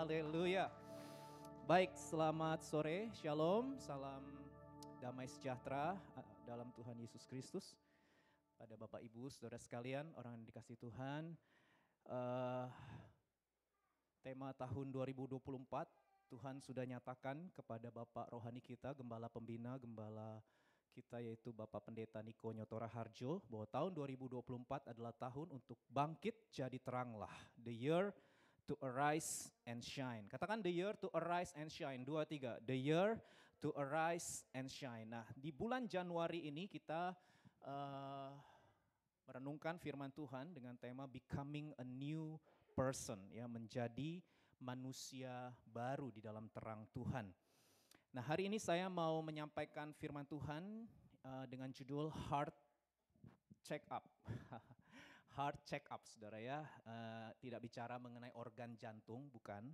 Haleluya. Baik, selamat sore, shalom, salam damai sejahtera dalam Tuhan Yesus Kristus. Pada Bapak Ibu, saudara sekalian, orang yang dikasihi Tuhan, tema tahun 2024, Tuhan sudah nyatakan kepada Bapak rohani kita, Gembala Pembina, Gembala kita yaitu Bapak Pendeta Niko Nyotora Harjo, bahwa tahun 2024 adalah tahun untuk bangkit jadi teranglah. The year to arise and shine. Katakan the year to arise and shine. 2, 3. The year to arise and shine. Nah, di bulan Januari ini kita merenungkan firman Tuhan dengan tema becoming a new person, ya, menjadi manusia baru di dalam terang Tuhan. Nah, hari ini saya mau menyampaikan firman Tuhan dengan judul Heart Check Up. Heart check up, saudara ya, tidak bicara mengenai organ jantung, bukan.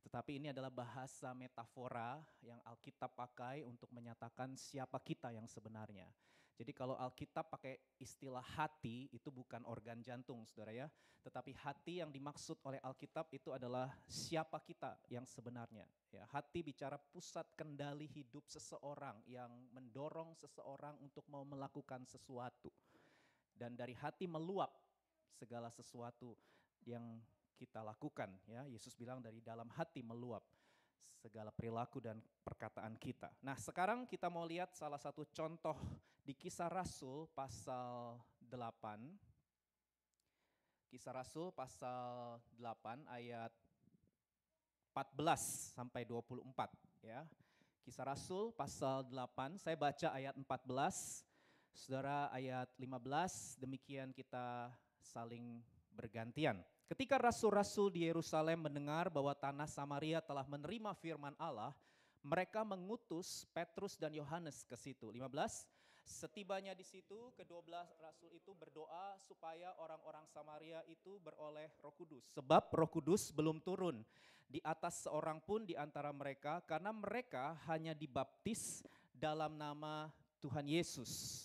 Tetapi ini adalah bahasa metafora yang Alkitab pakai untuk menyatakan siapa kita yang sebenarnya. Jadi kalau Alkitab pakai istilah hati, itu bukan organ jantung, saudara ya. Tetapi hati yang dimaksud oleh Alkitab itu adalah siapa kita yang sebenarnya. Ya, hati bicara pusat kendali hidup seseorang yang mendorong seseorang untuk mau melakukan sesuatu. Dan dari hati meluap segala sesuatu yang kita lakukan, ya. Yesus bilang dari dalam hati meluap segala perilaku dan perkataan kita. Nah, sekarang kita mau lihat salah satu contoh di Kisah Rasul pasal 8. Kisah Rasul pasal 8 ayat 14 sampai 24, ya. Kisah Rasul pasal 8, saya baca ayat 14, saudara ayat 15, demikian kita saling bergantian. Ketika rasul-rasul di Yerusalem mendengar bahwa tanah Samaria telah menerima firman Allah, mereka mengutus Petrus dan Yohanes ke situ. 15, setibanya di situ, kedua rasul itu berdoa supaya orang-orang Samaria itu beroleh Roh Kudus. Sebab Roh Kudus belum turun di atas seorang pun di antara mereka, karena mereka hanya dibaptis dalam nama Tuhan Yesus.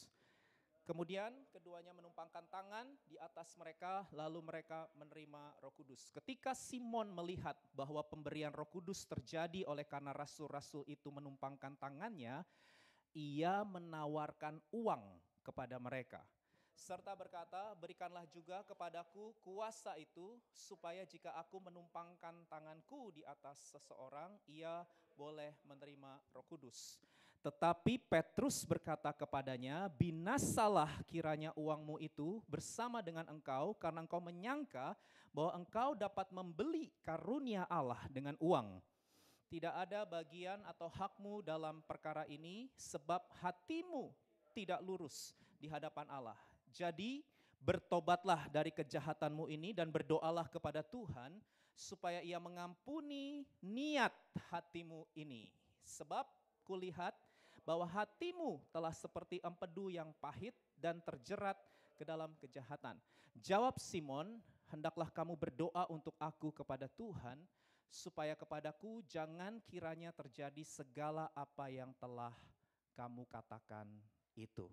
Kemudian keduanya menumpangkan tangan di atas mereka, lalu mereka menerima Roh Kudus. Ketika Simon melihat bahwa pemberian Roh Kudus terjadi oleh karena rasul-rasul itu menumpangkan tangannya, ia menawarkan uang kepada mereka. Serta berkata, berikanlah juga kepadaku kuasa itu, supaya jika aku menumpangkan tanganku di atas seseorang, ia boleh menerima Roh Kudus. Tetapi Petrus berkata kepadanya, binasalah kiranya uangmu itu bersama dengan engkau, karena engkau menyangka bahwa engkau dapat membeli karunia Allah dengan uang. Tidak ada bagian atau hakmu dalam perkara ini, sebab hatimu tidak lurus di hadapan Allah. Jadi bertobatlah dari kejahatanmu ini dan berdoalah kepada Tuhan supaya ia mengampuni niat hatimu ini. Sebab kulihat bahwa hatimu telah seperti empedu yang pahit dan terjerat ke dalam kejahatan. Jawab Simon, hendaklah kamu berdoa untuk aku kepada Tuhan, supaya kepadaku jangan kiranya terjadi segala apa yang telah kamu katakan itu.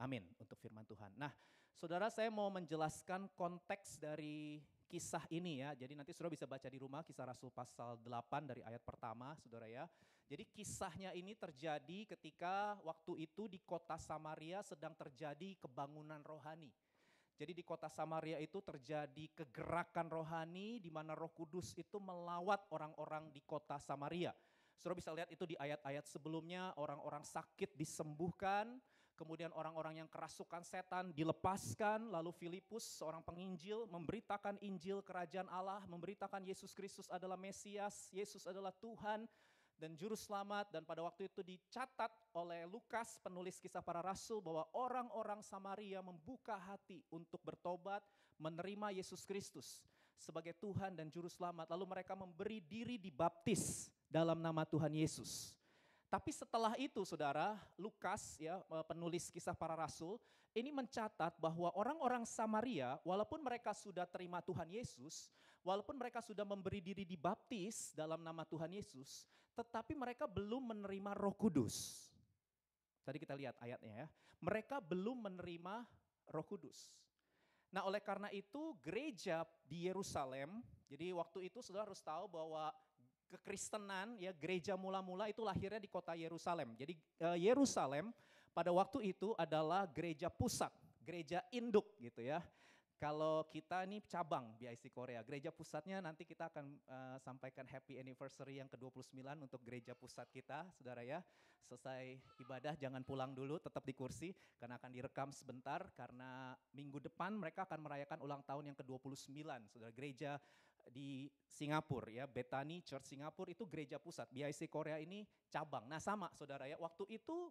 Amin untuk firman Tuhan. Nah, saudara, saya mau menjelaskan konteks dari kisah ini ya. Jadi nanti saudara bisa baca di rumah Kisah Rasul pasal 8 dari ayat pertama, saudara ya. Jadi kisahnya ini terjadi ketika waktu itu di kota Samaria sedang terjadi kebangunan rohani. Jadi di kota Samaria itu terjadi kegerakan rohani di mana Roh Kudus itu melawat orang-orang di kota Samaria. Saudara bisa lihat itu di ayat-ayat sebelumnya, orang-orang sakit disembuhkan, kemudian orang-orang yang kerasukan setan dilepaskan, lalu Filipus seorang penginjil memberitakan Injil kerajaan Allah, memberitakan Yesus Kristus adalah Mesias, Yesus adalah Tuhan dan Juru Selamat. Dan pada waktu itu dicatat oleh Lukas penulis Kisah Para Rasul bahwa orang-orang Samaria membuka hati untuk bertobat, menerima Yesus Kristus sebagai Tuhan dan Juru Selamat. Lalu mereka memberi diri dibaptis dalam nama Tuhan Yesus. Tapi setelah itu saudara, Lukas ya penulis Kisah Para Rasul ini mencatat bahwa orang-orang Samaria walaupun mereka sudah terima Tuhan Yesus, walaupun mereka sudah memberi diri dibaptis dalam nama Tuhan Yesus, tetapi mereka belum menerima Roh Kudus. Tadi kita lihat ayatnya ya, mereka belum menerima Roh Kudus. Nah, oleh karena itu gereja di Yerusalem, jadi waktu itu saudara harus tahu bahwa kekristenan, ya gereja mula-mula itu lahirnya di kota Yerusalem. Jadi Yerusalem pada waktu itu adalah gereja pusat, gereja induk gitu ya. Kalau kita ini cabang BIC Korea, gereja pusatnya nanti kita akan sampaikan happy anniversary yang ke-29 untuk gereja pusat kita, saudara ya. Selesai ibadah jangan pulang dulu, tetap di kursi karena akan direkam sebentar karena minggu depan mereka akan merayakan ulang tahun yang ke-29, saudara. Gereja di Singapura ya, Bethany Church Singapura itu gereja pusat, BIC Korea ini cabang. Nah sama saudara ya, waktu itu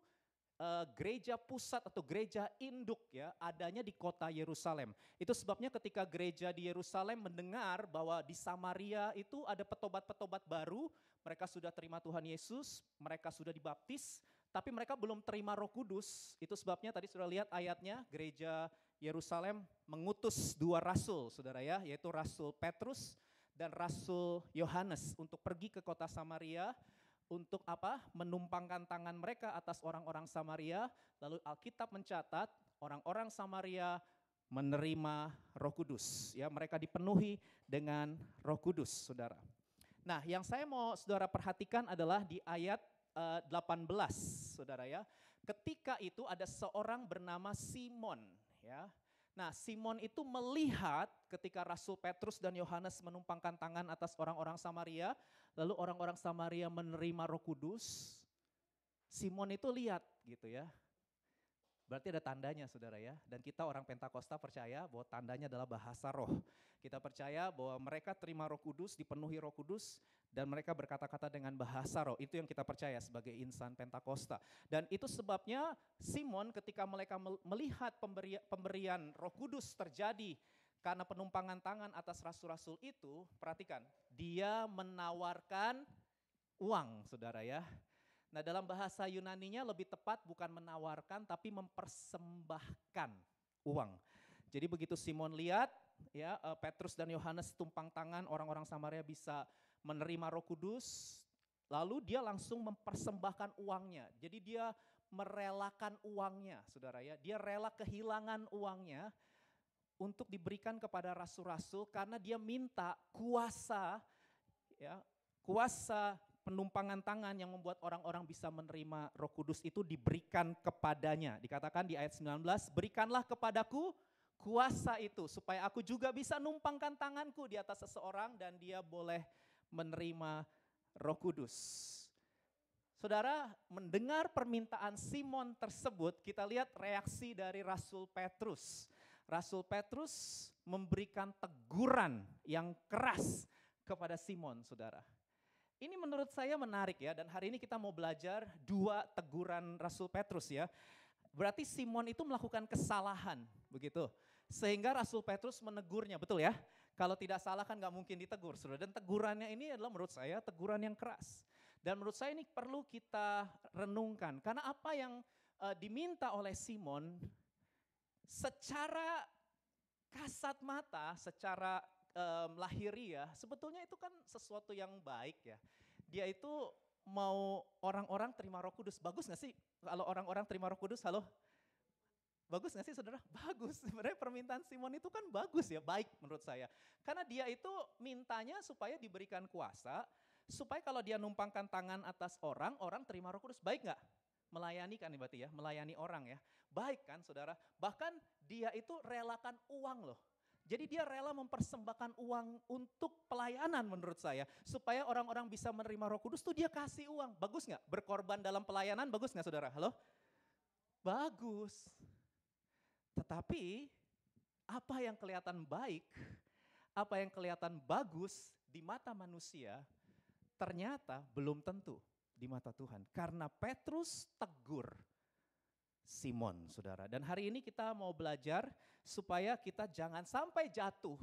gereja pusat atau gereja induk ya adanya di kota Yerusalem. Itu sebabnya ketika gereja di Yerusalem mendengar bahwa di Samaria itu ada petobat-petobat baru, mereka sudah terima Tuhan Yesus, mereka sudah dibaptis, tapi mereka belum terima Roh Kudus. Itu sebabnya tadi sudah lihat ayatnya, gereja Yerusalem mengutus 2 rasul, saudara ya, yaitu Rasul Petrus dan Rasul Yohanes untuk pergi ke kota Samaria. Untuk apa? Menumpangkan tangan mereka atas orang-orang Samaria. Lalu Alkitab mencatat orang-orang Samaria menerima Roh Kudus. Ya, mereka dipenuhi dengan Roh Kudus, saudara. Nah, yang saya mau saudara perhatikan adalah di ayat 18, saudara ya. Ketika itu ada seorang bernama Simon, ya. Nah, Simon itu melihat ketika Rasul Petrus dan Yohanes menumpangkan tangan atas orang-orang Samaria, lalu orang-orang Samaria menerima Roh Kudus. Simon itu lihat gitu ya. Berarti ada tandanya saudara ya. Dan kita orang Pentakosta percaya bahwa tandanya adalah bahasa roh. Kita percaya bahwa mereka terima Roh Kudus, dipenuhi Roh Kudus, dan mereka berkata-kata dengan bahasa roh. Itu yang kita percaya sebagai insan Pentakosta. Dan itu sebabnya Simon ketika mereka melihat pemberian Roh Kudus terjadi karena penumpangan tangan atas rasul-rasul itu, perhatikan, dia menawarkan uang saudara ya. Nah dalam bahasa Yunaninya lebih tepat bukan menawarkan tapi mempersembahkan uang. Jadi begitu Simon lihat ya Petrus dan Yohanes tumpang tangan, orang-orang Samaria bisa menerima Roh Kudus, lalu dia langsung mempersembahkan uangnya. Jadi dia merelakan uangnya saudara ya, dia rela kehilangan uangnya untuk diberikan kepada rasul-rasul karena dia minta kuasa ya, kuasa penumpangan tangan yang membuat orang-orang bisa menerima Roh Kudus itu diberikan kepadanya. Dikatakan di ayat 19, berikanlah kepadaku kuasa itu supaya aku juga bisa numpangkan tanganku di atas seseorang dan dia boleh menerima Roh Kudus. Saudara, mendengar permintaan Simon tersebut, kita lihat reaksi dari Rasul Petrus. Rasul Petrus memberikan teguran yang keras kepada Simon, saudara. Ini menurut saya menarik ya, dan hari ini kita mau belajar 2 teguran Rasul Petrus ya. Berarti Simon itu melakukan kesalahan, begitu. Sehingga Rasul Petrus menegurnya, betul ya? Kalau tidak salah kan gak mungkin ditegur, saudara. Dan tegurannya ini adalah menurut saya teguran yang keras. Dan menurut saya ini perlu kita renungkan, karena apa yang diminta oleh Simon secara kasat mata, secara lahiriah, sebetulnya itu kan sesuatu yang baik ya. Dia itu mau orang-orang terima Roh Kudus. Bagus gak sih kalau orang-orang terima Roh Kudus? Halo? Bagus gak sih saudara? Bagus. Sebenarnya permintaan Simon itu kan bagus ya, baik menurut saya. Karena dia itu mintanya supaya diberikan kuasa, supaya kalau dia numpangkan tangan atas orang, orang terima Roh Kudus. Baik gak? Melayani kan berarti ya, melayani orang ya. Baik kan saudara? Bahkan dia itu relakan uang loh. Jadi dia rela mempersembahkan uang untuk pelayanan menurut saya. Supaya orang-orang bisa menerima Roh Kudus tuh dia kasih uang. Bagus gak? Berkorban dalam pelayanan bagus gak saudara? Halo? Bagus. Tetapi apa yang kelihatan baik, apa yang kelihatan bagus di mata manusia, ternyata belum tentu di mata Tuhan. Karena Petrus tegur Simon, saudara. Dan hari ini kita mau belajar supaya kita jangan sampai jatuh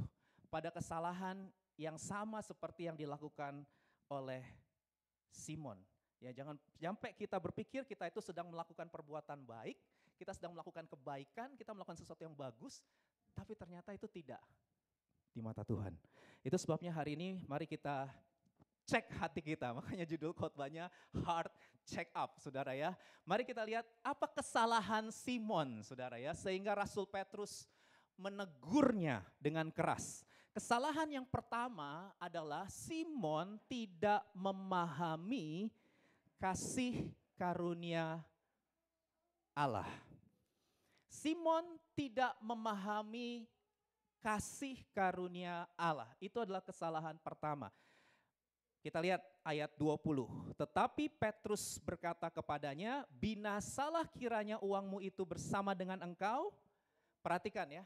pada kesalahan yang sama seperti yang dilakukan oleh Simon. Ya, jangan sampai kita berpikir kita itu sedang melakukan perbuatan baik, kita sedang melakukan kebaikan, kita melakukan sesuatu yang bagus, tapi ternyata itu tidak di mata Tuhan. Itu sebabnya hari ini mari kita cek hati kita, makanya judul khotbahnya Heart Check Up, saudara ya. Mari kita lihat apa kesalahan Simon, saudara ya, sehingga Rasul Petrus menegurnya dengan keras. Kesalahan yang pertama adalah Simon tidak memahami kasih karunia Allah. Simon tidak memahami kasih karunia Allah. Itu adalah kesalahan pertama. Kita lihat ayat 20. Tetapi Petrus berkata kepadanya, binasalah kiranya uangmu itu bersama dengan engkau. Perhatikan ya.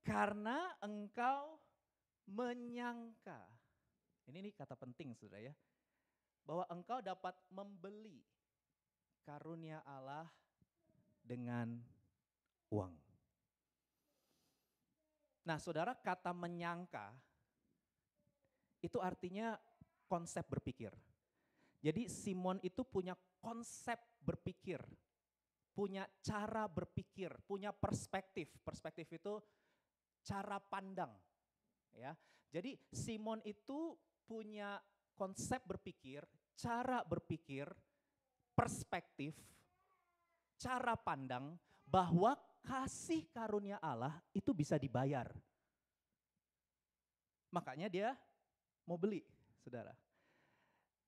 Karena engkau menyangka. Ini kata penting saudara ya. Bahwa engkau dapat membeli karunia Allah dengan uang. Nah saudara, kata menyangka itu artinya konsep berpikir. Jadi Simon itu punya konsep berpikir, punya cara berpikir, punya perspektif. Perspektif itu cara pandang. Ya. Jadi Simon itu punya konsep berpikir, cara berpikir, perspektif, cara pandang bahwa kasih karunia Allah itu bisa dibayar. Makanya dia mau beli, saudara.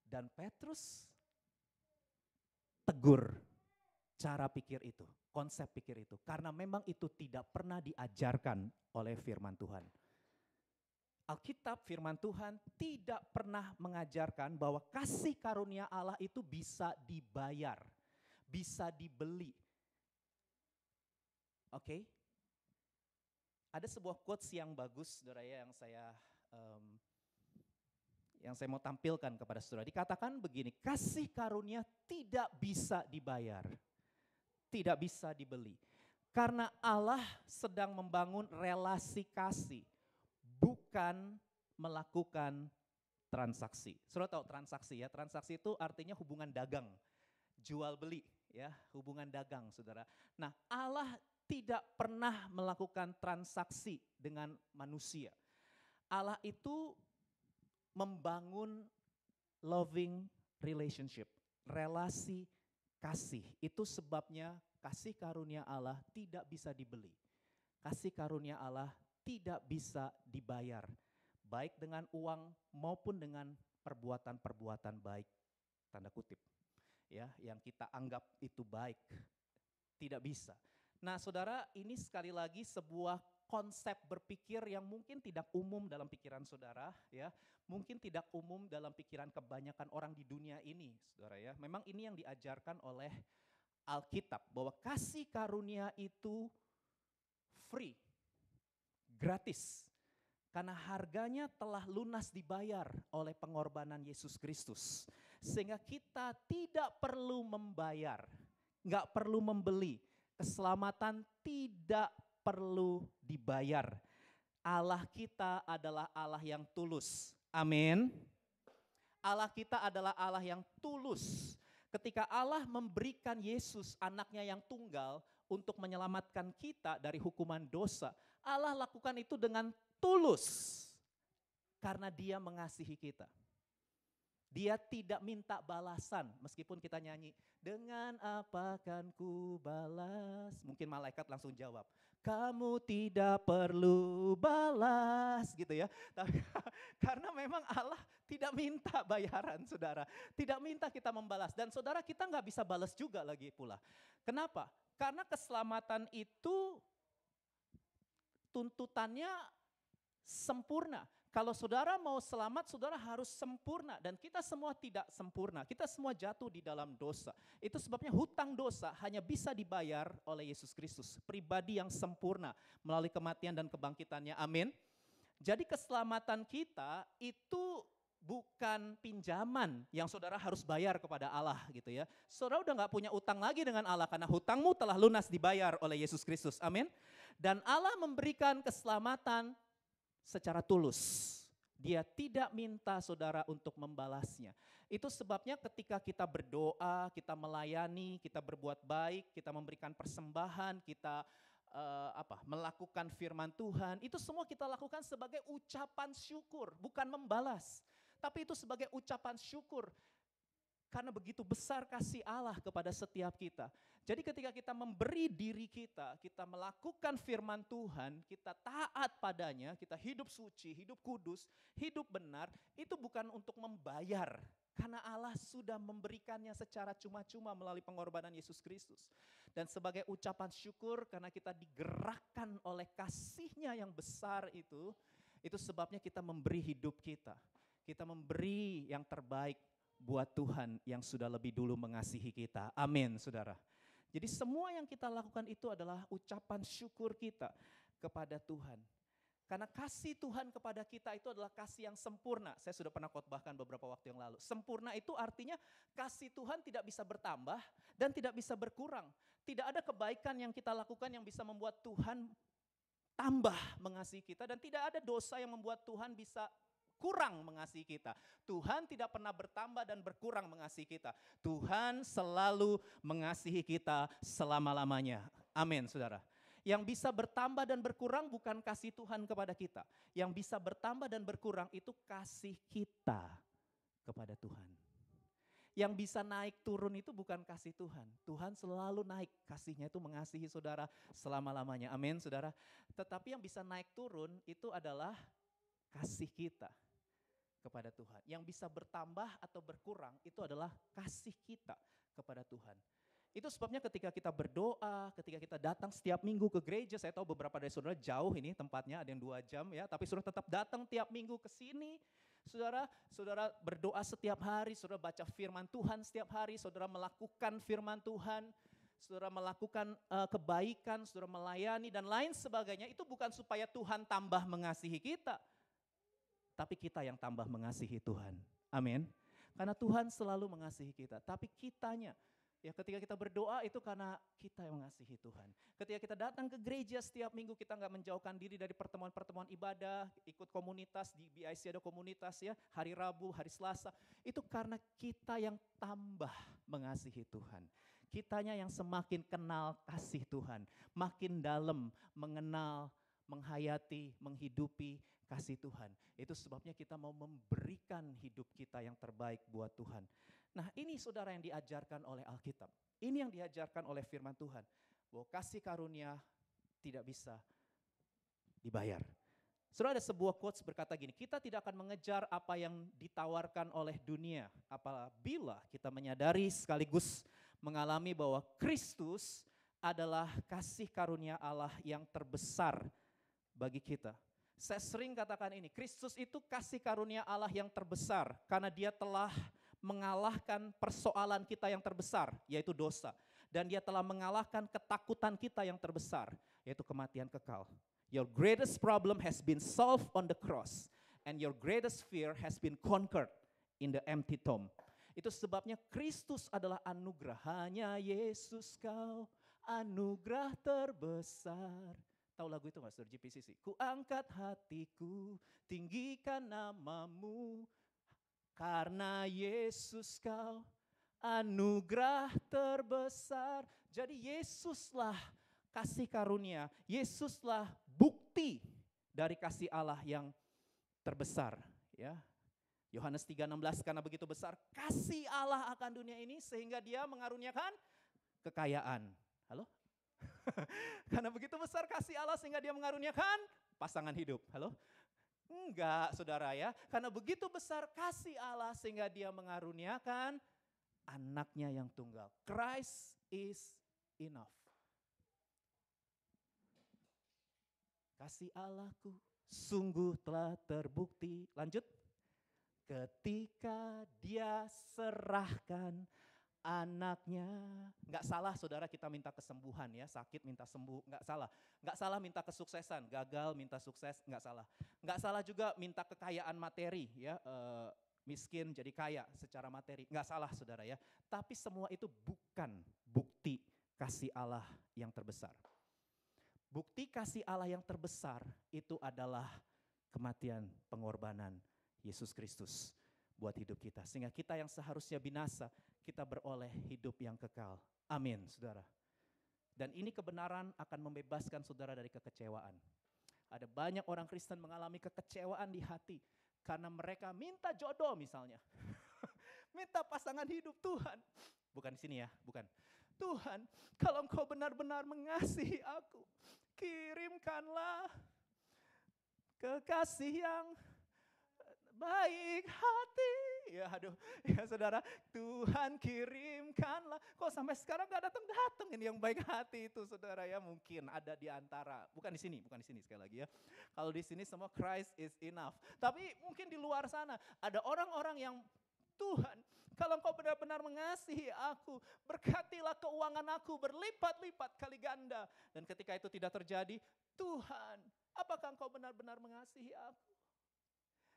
Dan Petrus tegur cara pikir itu, konsep pikir itu. Karena memang itu tidak pernah diajarkan oleh firman Tuhan. Alkitab firman Tuhan tidak pernah mengajarkan bahwa kasih karunia Allah itu bisa dibayar, bisa dibeli. Oke? Ada sebuah quotes yang bagus, saudara ya, yang saya mau tampilkan kepada saudara. Dikatakan begini, kasih karunia tidak bisa dibayar, tidak bisa dibeli. Karena Allah sedang membangun relasi kasih, bukan melakukan transaksi. Saudara tahu transaksi ya, transaksi itu artinya hubungan dagang, jual beli ya, hubungan dagang saudara. Nah Allah tidak pernah melakukan transaksi dengan manusia. Allah itu membangun loving relationship, relasi kasih. Itu sebabnya kasih karunia Allah tidak bisa dibeli. Kasih karunia Allah tidak bisa dibayar, baik dengan uang maupun dengan perbuatan-perbuatan baik, tanda kutip, ya, yang kita anggap itu baik, tidak bisa. Nah saudara, ini sekali lagi sebuah konsep berpikir yang mungkin tidak umum dalam pikiran saudara, ya, mungkin tidak umum dalam pikiran kebanyakan orang di dunia ini, saudara ya. Memang ini yang diajarkan oleh Alkitab, bahwa kasih karunia itu free, gratis, karena harganya telah lunas dibayar oleh pengorbanan Yesus Kristus, sehingga kita tidak perlu membayar, nggak perlu membeli. Keselamatan tidak perlu dibayar. Allah kita adalah Allah yang tulus. Amin. Allah kita adalah Allah yang tulus. Ketika Allah memberikan Yesus anaknya yang tunggal untuk menyelamatkan kita dari hukuman dosa, Allah lakukan itu dengan tulus karena Dia mengasihi kita. Dia tidak minta balasan, meskipun kita nyanyi, dengan apa kan ku balas? Mungkin malaikat langsung jawab, kamu tidak perlu balas, gitu ya. Tapi karena memang Allah tidak minta bayaran, saudara. Tidak minta kita membalas. Dan saudara, kita nggak bisa balas juga lagi pula. Kenapa? Karena keselamatan itu tuntutannya sempurna. Kalau saudara mau selamat, saudara harus sempurna. Dan kita semua tidak sempurna. Kita semua jatuh di dalam dosa. Itu sebabnya hutang dosa hanya bisa dibayar oleh Yesus Kristus. Pribadi yang sempurna melalui kematian dan kebangkitannya. Amin. Jadi keselamatan kita itu bukan pinjaman yang saudara harus bayar kepada Allah gitu ya. Saudara udah gak punya utang lagi dengan Allah karena hutangmu telah lunas dibayar oleh Yesus Kristus. Amin. Dan Allah memberikan keselamatan secara tulus. Dia tidak minta saudara untuk membalasnya. Itu sebabnya ketika kita berdoa, kita melayani, kita berbuat baik, kita memberikan persembahan, kita melakukan firman Tuhan, itu semua kita lakukan sebagai ucapan syukur, bukan membalas. Tapi itu sebagai ucapan syukur. Karena begitu besar kasih Allah kepada setiap kita. Jadi ketika kita memberi diri kita, kita melakukan firman Tuhan, kita taat padanya, kita hidup suci, hidup kudus, hidup benar, itu bukan untuk membayar. Karena Allah sudah memberikannya secara cuma-cuma melalui pengorbanan Yesus Kristus. Dan sebagai ucapan syukur karena kita digerakkan oleh kasih-Nya yang besar itu sebabnya kita memberi hidup kita. Kita memberi yang terbaik buat Tuhan yang sudah lebih dulu mengasihi kita. Amin, saudara. Jadi semua yang kita lakukan itu adalah ucapan syukur kita kepada Tuhan. Karena kasih Tuhan kepada kita itu adalah kasih yang sempurna. Saya sudah pernah khotbahkan beberapa waktu yang lalu. Sempurna itu artinya kasih Tuhan tidak bisa bertambah dan tidak bisa berkurang. Tidak ada kebaikan yang kita lakukan yang bisa membuat Tuhan tambah mengasihi kita. Dan tidak ada dosa yang membuat Tuhan bisa kurang mengasihi kita. Tuhan tidak pernah bertambah dan berkurang mengasihi kita. Tuhan selalu mengasihi kita selama-lamanya. Amin, saudara. Yang bisa bertambah dan berkurang bukan kasih Tuhan kepada kita. Yang bisa bertambah dan berkurang itu kasih kita kepada Tuhan. Yang bisa naik turun itu bukan kasih Tuhan. Tuhan selalu naik, kasih-Nya itu mengasihi saudara selama-lamanya. Amin, saudara. Tetapi yang bisa naik turun itu adalah kasih kita kepada Tuhan. Yang bisa bertambah atau berkurang itu adalah kasih kita kepada Tuhan. Itu sebabnya ketika kita berdoa, ketika kita datang setiap minggu ke gereja, saya tahu beberapa dari saudara jauh ini tempatnya, ada yang 2 jam ya, tapi saudara tetap datang tiap minggu ke sini. Saudara berdoa setiap hari, saudara baca firman Tuhan setiap hari, saudara melakukan firman Tuhan, saudara melakukan kebaikan, saudara melayani dan lain sebagainya. Itu bukan supaya Tuhan tambah mengasihi kita, tapi kita yang tambah mengasihi Tuhan. Amin. Karena Tuhan selalu mengasihi kita, tapi kitanya, ya ketika kita berdoa itu karena kita yang mengasihi Tuhan. Ketika kita datang ke gereja setiap minggu, kita nggak menjauhkan diri dari pertemuan-pertemuan ibadah, ikut komunitas, di BIC ada komunitas ya, hari Rabu, hari Selasa. Itu karena kita yang tambah mengasihi Tuhan. Kitanya yang semakin kenal kasih Tuhan, makin dalam mengenal, menghayati, menghidupi kasih Tuhan. Itu sebabnya kita mau memberikan hidup kita yang terbaik buat Tuhan. Nah ini saudara yang diajarkan oleh Alkitab. Ini yang diajarkan oleh firman Tuhan. Bahwa kasih karunia tidak bisa dibayar. Saudara ada sebuah quotes berkata gini, kita tidak akan mengejar apa yang ditawarkan oleh dunia. Apabila kita menyadari sekaligus mengalami bahwa Kristus adalah kasih karunia Allah yang terbesar bagi kita. Saya sering katakan ini, Kristus itu kasih karunia Allah yang terbesar karena Dia telah mengalahkan persoalan kita yang terbesar, yaitu dosa. Dan Dia telah mengalahkan ketakutan kita yang terbesar, yaitu kematian kekal. Your greatest problem has been solved on the cross, and your greatest fear has been conquered in the empty tomb. Itu sebabnya Kristus adalah anugerah, hanya Yesus kau anugerah terbesar. Tahu lagu itu nggak, Saudara GPCC? Ku angkat hatiku, tinggikan namamu, karena Yesus kau anugerah terbesar. Jadi Yesuslah kasih karunia, Yesuslah bukti dari kasih Allah yang terbesar. Ya, Yohanes 3:16, karena begitu besar kasih Allah akan dunia ini sehingga Dia mengaruniakan kekayaan. Halo? Karena begitu besar kasih Allah sehingga Dia mengaruniakan pasangan hidup. Halo? Enggak, saudara ya. Karena begitu besar kasih Allah sehingga Dia mengaruniakan anaknya yang tunggal. Christ is enough. Kasih Allahku sungguh telah terbukti. Lanjut. Ketika Dia serahkan anaknya. Enggak salah saudara kita minta kesembuhan ya, sakit minta sembuh, enggak salah. Enggak salah minta kesuksesan, gagal minta sukses, enggak salah. Enggak salah juga minta kekayaan materi ya, miskin jadi kaya secara materi, enggak salah saudara ya. Tapi semua itu bukan bukti kasih Allah yang terbesar. Bukti kasih Allah yang terbesar itu adalah kematian pengorbanan Yesus Kristus buat hidup kita. Sehingga kita yang seharusnya binasa, kita beroleh hidup yang kekal. Amin, saudara. Dan ini kebenaran akan membebaskan saudara dari kekecewaan. Ada banyak orang Kristen mengalami kekecewaan di hati karena mereka minta jodoh misalnya. Minta pasangan hidup Tuhan. Bukan di sini ya, bukan. Tuhan, kalau Engkau benar-benar mengasihi aku, kirimkanlah kekasih yang baik hati. Ya aduh, ya saudara, Tuhan kirimkanlah. Kok sampai sekarang gak datang-datang ini yang baik hati itu saudara ya. Mungkin ada di antara, bukan di sini sekali lagi ya. Kalau di sini semua Christ is enough. Tapi mungkin di luar sana ada orang-orang yang Tuhan, kalau Engkau benar-benar mengasihi aku, berkatilah keuangan aku berlipat-lipat kali ganda. Dan ketika itu tidak terjadi, Tuhan, apakah Engkau benar-benar mengasihi aku?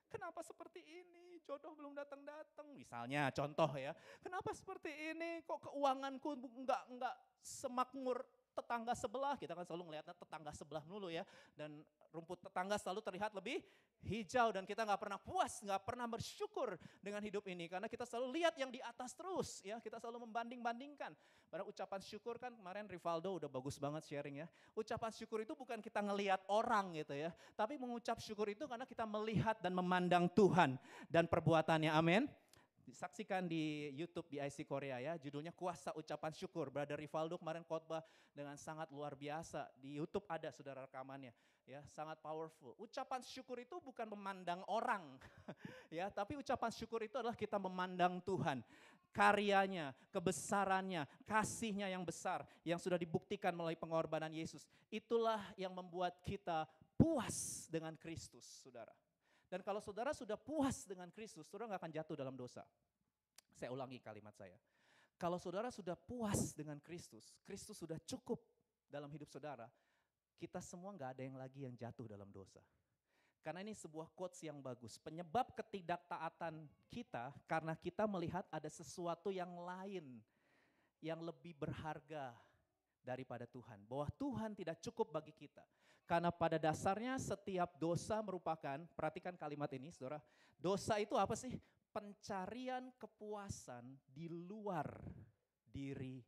Kenapa seperti ini? Jodoh belum datang-datang. Misalnya contoh ya. Kenapa seperti ini? Kok keuanganku enggak semakmur tetangga sebelah? Kita kan selalu melihatnya tetangga sebelah dulu ya. Dan rumput tetangga selalu terlihat lebih hijau. Dan kita gak pernah puas, gak pernah bersyukur dengan hidup ini. Karena kita selalu lihat yang di atas terus ya. Kita selalu membanding-bandingkan. Padahal ucapan syukur kan kemarin Rivaldo udah bagus banget sharing ya. Ucapan syukur itu bukan kita ngelihat orang gitu ya. Tapi mengucap syukur itu karena kita melihat dan memandang Tuhan dan perbuatannya, amin. Saksikan di YouTube di IC Korea ya, judulnya Kuasa Ucapan Syukur. Brother Rivaldo kemarin khotbah dengan sangat luar biasa. Di YouTube ada saudara rekamannya, ya sangat powerful. Ucapan syukur itu bukan memandang orang, ya, tapi ucapan syukur itu adalah kita memandang Tuhan, karyanya, kebesarannya, kasihnya yang besar, yang sudah dibuktikan melalui pengorbanan Yesus. Itulah yang membuat kita puas dengan Kristus, saudara. Dan kalau saudara sudah puas dengan Kristus, saudara gak akan jatuh dalam dosa. Saya ulangi kalimat saya. Kalau saudara sudah puas dengan Kristus, Kristus sudah cukup dalam hidup saudara, kita semua gak ada yang lagi yang jatuh dalam dosa. Karena ini sebuah quotes yang bagus. Penyebab ketidaktaatan kita karena kita melihat ada sesuatu yang lain yang lebih berharga daripada Tuhan. Bahwa Tuhan tidak cukup bagi kita. Karena pada dasarnya setiap dosa merupakan, perhatikan kalimat ini saudara, dosa itu apa sih? Pencarian kepuasan di luar diri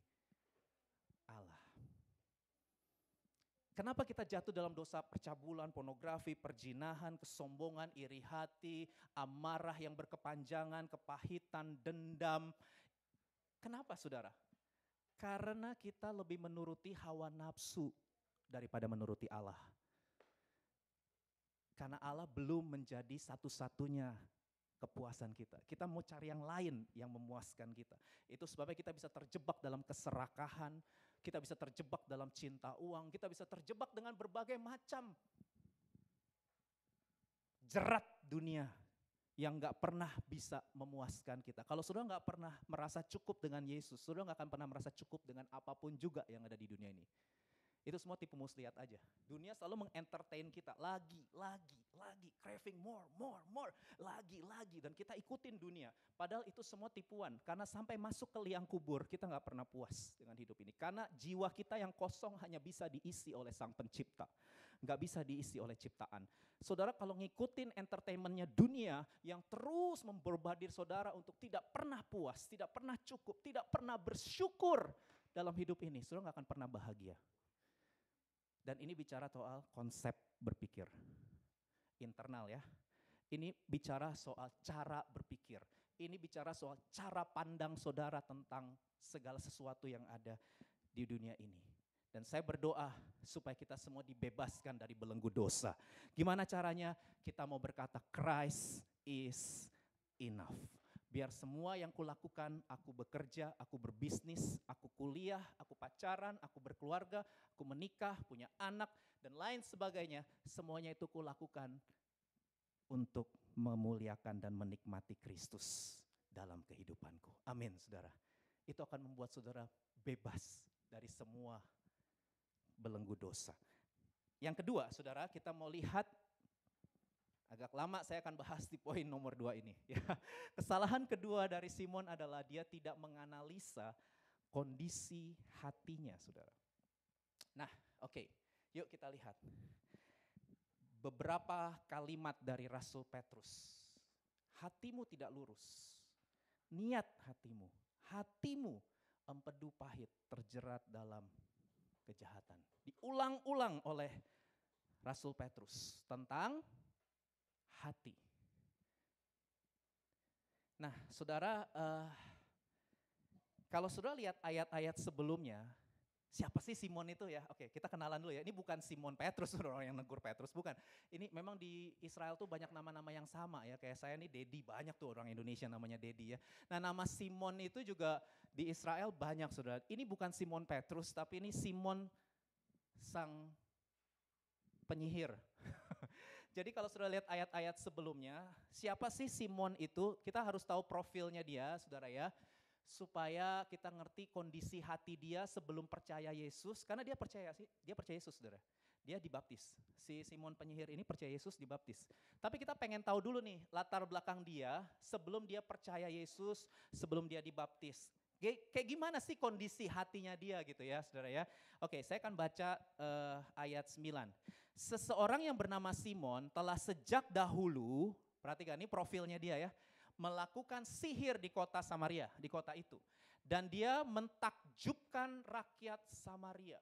Allah. Kenapa kita jatuh dalam dosa percabulan, pornografi, perjinahan, kesombongan, iri hati, amarah yang berkepanjangan, kepahitan, dendam. Kenapa saudara? Karena kita lebih menuruti hawa nafsu daripada menuruti Allah. Karena Allah belum menjadi satu-satunya kepuasan kita. Kita mau cari yang lain yang memuaskan kita. Itu sebabnya kita bisa terjebak dalam keserakahan, kita bisa terjebak dalam cinta uang, kita bisa terjebak dengan berbagai macam jerat dunia yang gak pernah bisa memuaskan kita. Kalau saudara gak pernah merasa cukup dengan Yesus, saudara gak akan pernah merasa cukup dengan apapun juga yang ada di dunia ini. Itu semua tipu muslihat aja. Dunia selalu mengentertain kita. Lagi, craving more. Lagi. Dan kita ikutin dunia. Padahal itu semua tipuan. Karena sampai masuk ke liang kubur, kita gak pernah puas dengan hidup ini. Karena jiwa kita yang kosong hanya bisa diisi oleh Sang Pencipta. Gak bisa diisi oleh ciptaan. Saudara kalau ngikutin entertainmentnya dunia yang terus memborbadir saudara untuk tidak pernah puas, tidak pernah cukup, tidak pernah bersyukur dalam hidup ini, saudara gak akan pernah bahagia. Dan ini bicara soal konsep berpikir internal ya. Ini bicara soal cara berpikir. Ini bicara soal cara pandang saudara tentang segala sesuatu yang ada di dunia ini. Dan saya berdoa supaya kita semua dibebaskan dari belenggu dosa. Gimana caranya? Kita mau berkata Christ is enough. Biar semua yang kulakukan, aku bekerja, aku berbisnis, aku kuliah, aku pacaran, aku berkeluarga, aku menikah, punya anak, dan lain sebagainya. Semuanya itu kulakukan untuk memuliakan dan menikmati Kristus dalam kehidupanku. Amin, saudara. Itu akan membuat saudara bebas dari semua belenggu dosa. Yang kedua, saudara, kita mau lihat. Agak lama saya akan bahas di poin nomor 2 ini. Kesalahan kedua dari Simon adalah dia tidak menganalisa kondisi hatinya, saudara. Nah, oke, yuk kita lihat. Beberapa kalimat dari Rasul Petrus. Hatimu tidak lurus, niat hatimu empedu pahit, terjerat dalam kejahatan. Diulang-ulang oleh Rasul Petrus tentang hati. Nah, saudara, kalau saudara lihat ayat-ayat sebelumnya, siapa sih Simon itu ya? Oke, kita kenalan dulu ya. Ini bukan Simon Petrus, orang yang negur Petrus, bukan. Ini memang di Israel tuh banyak nama-nama yang sama ya. Kayak saya nih Dedi, banyak tuh orang Indonesia namanya Dedi ya. Nah, nama Simon itu juga di Israel banyak, saudara. Ini bukan Simon Petrus, tapi ini Simon sang penyihir. Jadi kalau sudah lihat ayat-ayat sebelumnya, siapa sih Simon itu? Kita harus tahu profilnya dia, saudara ya. Supaya kita ngerti kondisi hati dia sebelum percaya Yesus. Karena dia percaya sih, dia percaya Yesus, saudara. Dia dibaptis. Si Simon penyihir ini percaya Yesus, dibaptis. Tapi kita pengen tahu dulu nih, latar belakang dia sebelum dia percaya Yesus, sebelum dia dibaptis. Kayak gimana sih kondisi hatinya dia gitu ya, saudara ya. Oke, saya akan baca ayat 9. Seseorang yang bernama Simon telah sejak dahulu, perhatikan ini profilnya dia ya, melakukan sihir di kota Samaria, di kota itu. Dan dia mentakjubkan rakyat Samaria.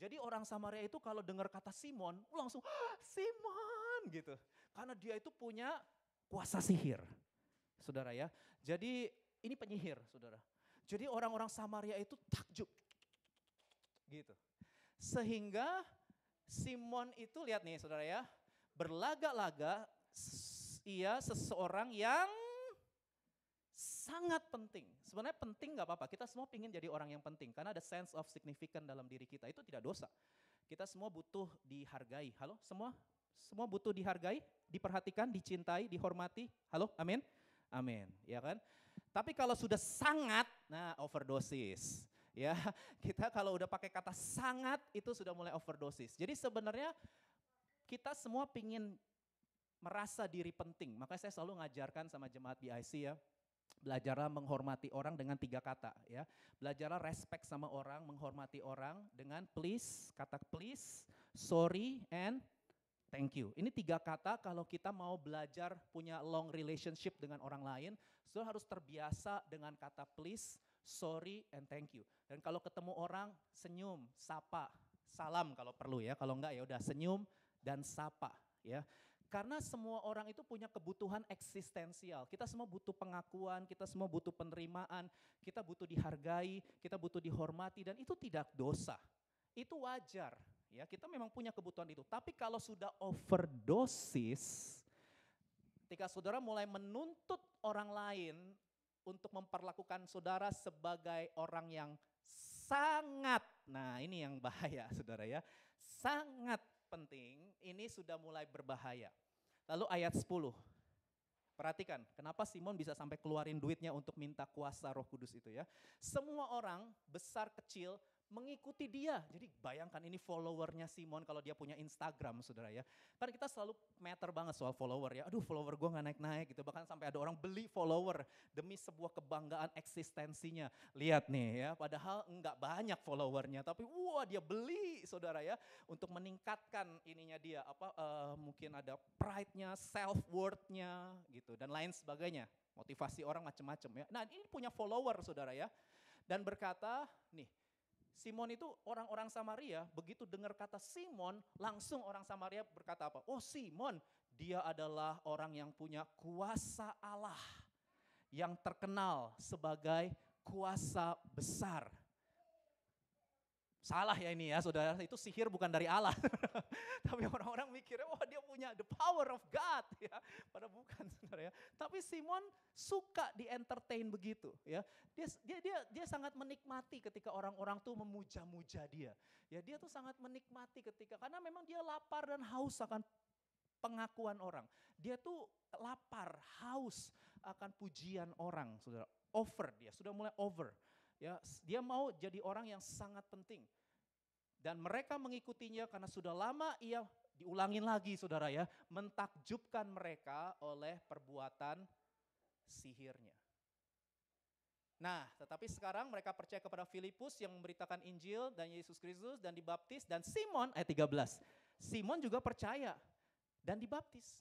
Jadi orang Samaria itu kalau dengar kata Simon, langsung Simon gitu. Karena dia itu punya kuasa sihir, saudara ya. Jadi ini penyihir, saudara. Jadi orang-orang Samaria itu takjub, gitu. Sehingga Simon itu lihat nih saudara ya, berlaga-laga ia seseorang yang sangat penting. Sebenarnya penting gak apa-apa, kita semua ingin jadi orang yang penting. Karena ada sense of significance dalam diri kita, itu tidak dosa. Kita semua butuh dihargai, halo semua? Semua butuh dihargai, diperhatikan, dicintai, dihormati, halo amin? Amin, ya kan? Tapi kalau sudah sangat, nah overdosis. Ya, kita kalau udah pakai kata sangat itu sudah mulai overdosis. Jadi sebenarnya kita semua pingin merasa diri penting. Makanya saya selalu ngajarkan sama jemaat BIC ya, belajarlah menghormati orang dengan 3 kata ya. Belajarlah respect sama orang, menghormati orang dengan please, kata please, sorry, and thank you. Ini 3 kata kalau kita mau belajar punya long relationship dengan orang lain, saudara harus terbiasa dengan kata please, sorry, and thank you. Dan kalau ketemu orang, senyum, sapa, salam kalau perlu ya. Kalau enggak ya udah senyum dan sapa ya. Karena semua orang itu punya kebutuhan eksistensial. Kita semua butuh pengakuan, kita semua butuh penerimaan, kita butuh dihargai, kita butuh dihormati, dan itu tidak dosa. Itu wajar. Ya, kita memang punya kebutuhan itu. Tapi kalau sudah overdosis, ketika saudara mulai menuntut orang lain untuk memperlakukan saudara sebagai orang yang sangat, nah ini yang bahaya saudara ya, sangat penting, ini sudah mulai berbahaya. Lalu ayat 10, perhatikan kenapa Simon bisa sampai keluarin duitnya untuk minta kuasa Roh Kudus itu ya. Semua orang besar kecil mengikuti dia. Jadi bayangkan ini followernya Simon kalau dia punya Instagram saudara ya. Kan kita selalu matter banget soal follower ya. Aduh follower gue gak naik-naik gitu. Bahkan sampai ada orang beli follower demi sebuah kebanggaan eksistensinya. Lihat nih ya, padahal enggak banyak followernya. Tapi wah dia beli saudara ya. Untuk meningkatkan ininya dia. Mungkin ada pride-nya, self-worth-nya gitu. Dan lain sebagainya. Motivasi orang macam-macam ya. Nah ini punya follower saudara ya. Dan berkata nih, Simon itu orang-orang Samaria, begitu dengar kata Simon, langsung orang Samaria berkata apa? Oh Simon, dia adalah orang yang punya kuasa Allah, yang terkenal sebagai kuasa besar. Salah ya ini ya saudara, itu sihir bukan dari Allah. Tapi orang-orang mikirnya, wah dia punya the power of God ya. Padahal bukan saudara ya. Tapi Simon suka di-entertain begitu ya. Dia sangat menikmati ketika orang-orang tuh memuja-muja dia. Ya dia tuh sangat menikmati ketika, karena memang dia lapar dan haus akan pengakuan orang. Dia tuh lapar, haus akan pujian orang saudara. Over dia, sudah mulai over. Ya, dia mau jadi orang yang sangat penting. Dan mereka mengikutinya karena sudah lama ia diulangin lagi saudara ya. Mentakjubkan mereka oleh perbuatan sihirnya. Nah tetapi sekarang mereka percaya kepada Filipus yang memberitakan Injil dan Yesus Kristus dan dibaptis. Dan Simon, ayat 13. Simon juga percaya dan dibaptis.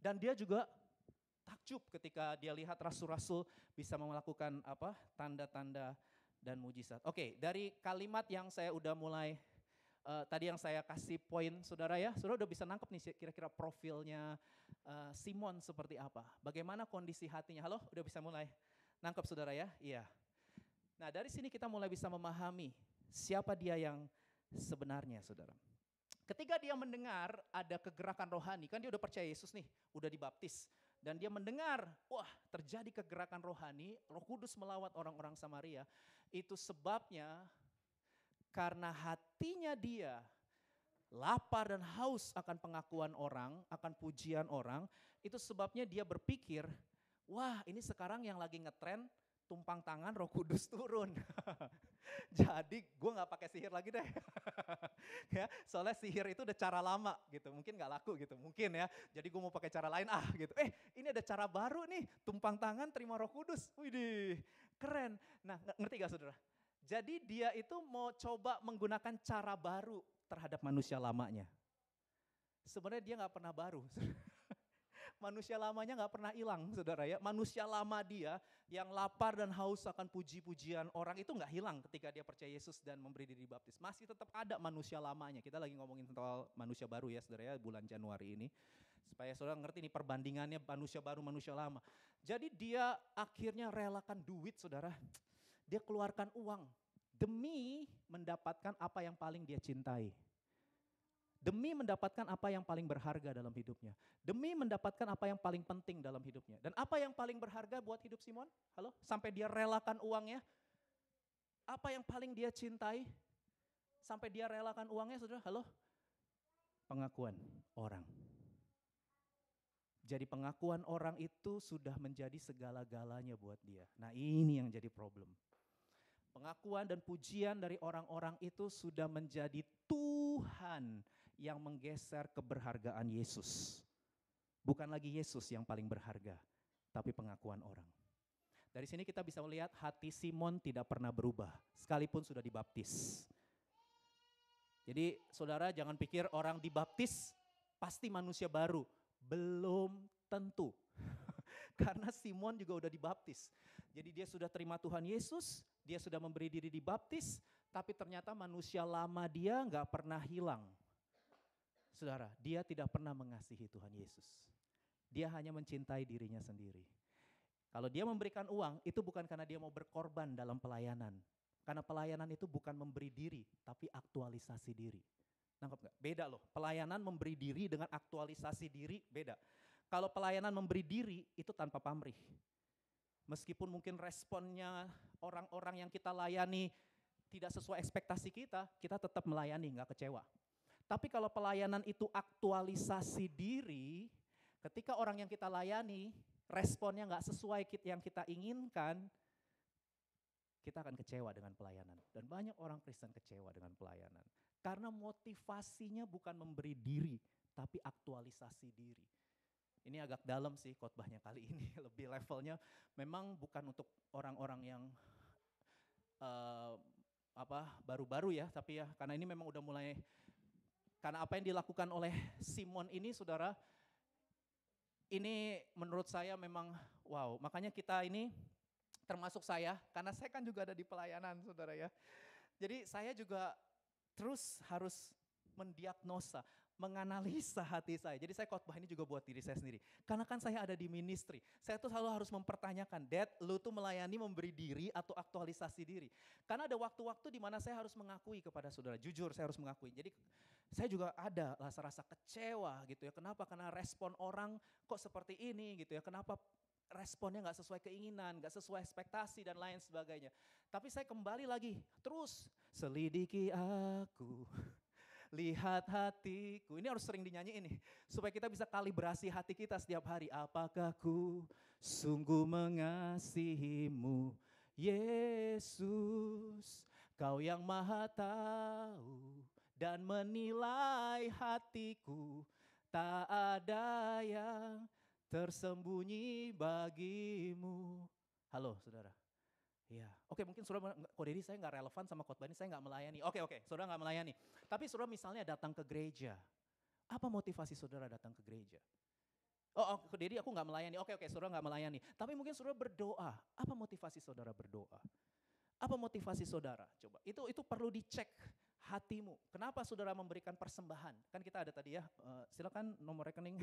Dan dia juga takjub ketika dia lihat rasul-rasul bisa melakukan tanda-tanda dan mujizat. Oke, dari kalimat yang saya udah mulai tadi yang saya kasih poin saudara ya, saudara udah bisa nangkep nih kira-kira profilnya Simon seperti apa? Bagaimana kondisi hatinya? Halo, udah bisa mulai? Nangkep saudara ya? Iya. Nah dari sini kita mulai bisa memahami siapa dia yang sebenarnya saudara. Ketika dia mendengar ada kegerakan rohani, kan dia udah percaya Yesus nih, udah dibaptis. Dan dia mendengar, wah terjadi kegerakan rohani, Roh Kudus melawat orang-orang Samaria. Itu sebabnya karena hatinya dia lapar dan haus akan pengakuan orang, akan pujian orang. Itu sebabnya dia berpikir, wah ini sekarang yang lagi ngetren tumpang tangan Roh Kudus turun. Jadi gue gak pakai sihir lagi deh. Ya, soalnya sihir itu udah cara lama gitu, mungkin gak laku gitu, mungkin ya. Jadi gue mau pakai cara lain gitu. Ini ada cara baru nih, tumpang tangan terima Roh Kudus. Widih, keren. Nah ngerti gak saudara? Jadi dia itu mau coba menggunakan cara baru terhadap manusia lamanya. Sebenarnya dia gak pernah baru. Manusia lamanya gak pernah hilang saudara ya. Manusia lama dia yang lapar dan haus akan puji-pujian orang itu gak hilang ketika dia percaya Yesus dan memberi diri baptis. Masih tetap ada manusia lamanya. Kita lagi ngomongin tentang manusia baru ya saudara ya, bulan Januari ini. Supaya saudara ngerti nih perbandingannya manusia baru, manusia lama. Jadi dia akhirnya relakan duit saudara. Dia keluarkan uang demi mendapatkan apa yang paling dia cintai. Demi mendapatkan apa yang paling berharga dalam hidupnya. Demi mendapatkan apa yang paling penting dalam hidupnya. Dan apa yang paling berharga buat hidup Simon? Halo? Sampai dia relakan uangnya. Apa yang paling dia cintai? Sampai dia relakan uangnya, saudara. Halo? Pengakuan orang. Jadi pengakuan orang itu sudah menjadi segala-galanya buat dia. Nah ini yang jadi problem. Pengakuan dan pujian dari orang-orang itu sudah menjadi Tuhan yang menggeser keberhargaan Yesus. Bukan lagi Yesus yang paling berharga, tapi pengakuan orang. Dari sini kita bisa melihat hati Simon tidak pernah berubah, sekalipun sudah dibaptis. Jadi saudara jangan pikir orang dibaptis pasti manusia baru. Belum tentu. Karena Simon juga udah dibaptis. Jadi dia sudah terima Tuhan Yesus, dia sudah memberi diri dibaptis, tapi ternyata manusia lama dia gak pernah hilang. Saudara, dia tidak pernah mengasihi Tuhan Yesus. Dia hanya mencintai dirinya sendiri. Kalau dia memberikan uang, itu bukan karena dia mau berkorban dalam pelayanan. Karena pelayanan itu bukan memberi diri, tapi aktualisasi diri. Nangkep gak? Beda loh, pelayanan memberi diri dengan aktualisasi diri beda. Kalau pelayanan memberi diri, itu tanpa pamrih. Meskipun mungkin responnya orang-orang yang kita layani tidak sesuai ekspektasi kita tetap melayani, gak kecewa. Tapi kalau pelayanan itu aktualisasi diri, ketika orang yang kita layani, responnya gak sesuai yang kita inginkan, kita akan kecewa dengan pelayanan. Dan banyak orang Kristen kecewa dengan pelayanan. Karena motivasinya bukan memberi diri, tapi aktualisasi diri. Ini agak dalam sih khotbahnya kali ini, lebih levelnya memang bukan untuk orang-orang yang baru-baru ya, tapi ya karena ini memang udah mulai. Karena apa yang dilakukan oleh Simon ini saudara, ini menurut saya memang wow. Makanya kita ini termasuk saya, karena saya kan juga ada di pelayanan saudara ya. Jadi saya juga terus harus mendiagnosa, menganalisa hati saya. Jadi saya khotbah ini juga buat diri saya sendiri. Karena kan saya ada di ministry. Saya tuh selalu harus mempertanyakan, Dad, lu tuh melayani memberi diri atau aktualisasi diri? Karena ada waktu-waktu di mana saya harus mengakui kepada saudara. Jujur saya harus mengakui. Jadi saya juga ada rasa-rasa kecewa gitu ya. Kenapa? Karena respon orang kok seperti ini gitu ya. Kenapa responnya gak sesuai keinginan, gak sesuai ekspektasi dan lain sebagainya. Tapi saya kembali lagi, terus selidiki aku. Lihat hatiku, ini harus sering dinyanyiin nih, supaya kita bisa kalibrasi hati kita setiap hari. Apakah ku sungguh mengasihimu, Yesus, kau yang maha tahu dan menilai hatiku. Tak ada yang tersembunyi bagimu. Halo saudara. Iya, oke mungkin saudara, kok Dedi saya gak relevan sama khotbah ini, saya gak melayani. Oke, saudara gak melayani. Tapi saudara misalnya datang ke gereja, apa motivasi saudara datang ke gereja? Kok Dedi aku gak melayani, oke saudara gak melayani. Tapi mungkin saudara berdoa, apa motivasi saudara berdoa? Apa motivasi saudara? Coba, itu perlu dicek hatimu. Kenapa saudara memberikan persembahan? Kan kita ada tadi ya, silakan nomor rekening.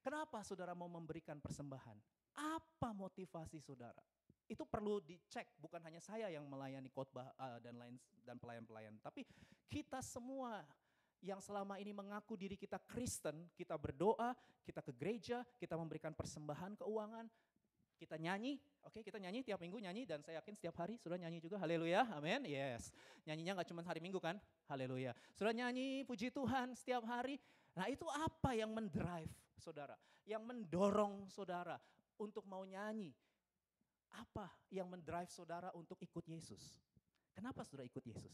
Kenapa saudara mau memberikan persembahan? Apa motivasi saudara? Itu perlu dicek, bukan hanya saya yang melayani khotbah dan lain dan pelayan-pelayan, tapi kita semua yang selama ini mengaku diri kita Kristen, kita berdoa, kita ke gereja, kita memberikan persembahan keuangan, kita nyanyi, oke, kita nyanyi tiap minggu nyanyi, dan saya yakin setiap hari sudah nyanyi juga, haleluya, amin, yes. Nyanyinya nggak cuma hari minggu kan, haleluya. Sudah nyanyi, puji Tuhan setiap hari. Nah itu apa yang mendrive saudara, yang mendorong saudara untuk mau nyanyi? Apa yang mendrive saudara untuk ikut Yesus? Kenapa saudara ikut Yesus?